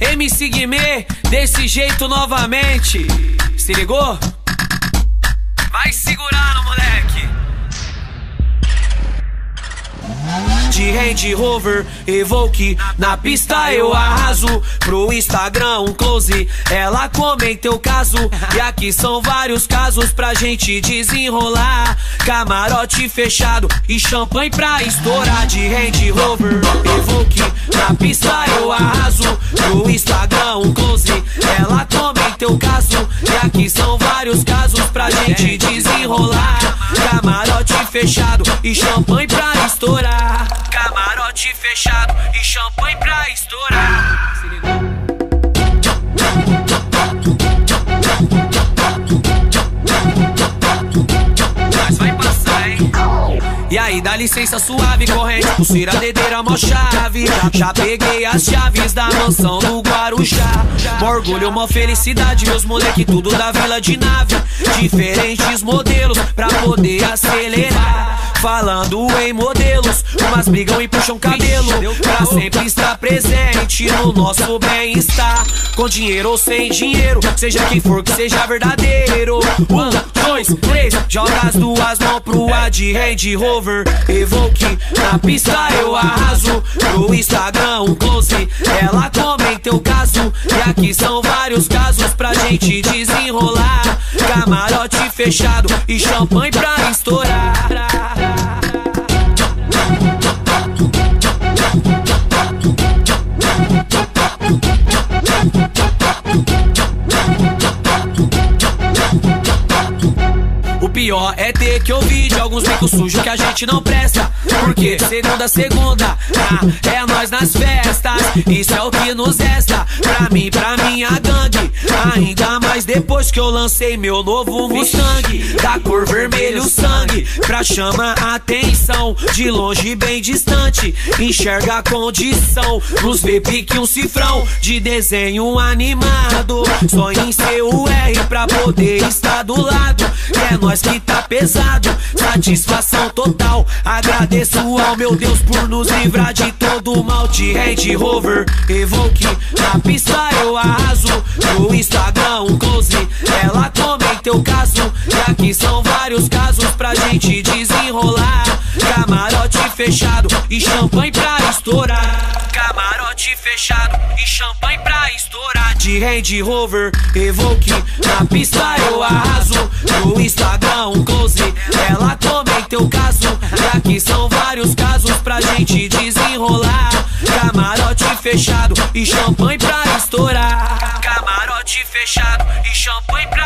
MC Guimê, desse jeito novamente. Se ligou? Vai segurando, moleque. De Range Rover, Evoque, na pista eu arraso. Pro Instagram um close, ela comenta o caso. E aqui são vários casos pra gente desenrolar. Camarote fechado e champanhe pra estourar. De Range Rover, Evoque, na pista eu arraso. Pro Instagram um close, ela comenta o caso. E aqui são vários casos pra gente desenrolar. Camarote fechado e champanhe pra estourar. Camarote fechado e champanhe pra estourar. Se ligou? Mas vai passar, hein? E aí, dá licença suave, corrente, pulseira, dedeira, mó chave. Já peguei as chaves da mansão do Guarujá. Mó orgulho, mó felicidade, meus moleque tudo da vila de nave. Diferentes modelos pra poder acelerar. Falando em modelos, umas brigam e puxam cabelo. Pra sempre estar presente no nosso bem-estar. Com dinheiro ou sem dinheiro, seja quem for que seja verdadeiro. 1, 2, 3, joga as duas mãos pro ar. De Range Rover, Evoque, na pista eu arraso. Pro Instagram um close, ela comenta o caso. E aqui são vários casos pra gente desenrolar. Camarote fechado e champanhe pra estourar. O pior é ter que ouvir de alguns bicos sujos que a gente não presta. Porque segunda, é nós nas festas. Isso é o que nos resta. Pra mim, pra minha gangue. Ainda mais depois que eu lancei meu novo Mustang. Da cor vermelho sangue, pra chamar a atenção. De longe bem distante, enxerga a condição. Nos vê pique um cifrão de desenho animado. Sonho em ser o R pra poder estar do lado. É nós que tá pesado, satisfação total. Agradeço ao meu Deus por nos livrar de todo o mal. De Range Rover, Evoque, na pista eu arraso. No Instagram um close, ela comenta o caso. E aqui são vários casos pra gente desenrolar. Camarote fechado e champanhe pra estourar. Camarote fechado e champanhe pra estourar. De Range Rover, Evoque, na pista eu arraso. No Instagram um close, ela comenta o caso. E aqui são vários casos pra gente desenrolar. Camarote fechado e champanhe pra estourar. Camarote fechado e champanhe pra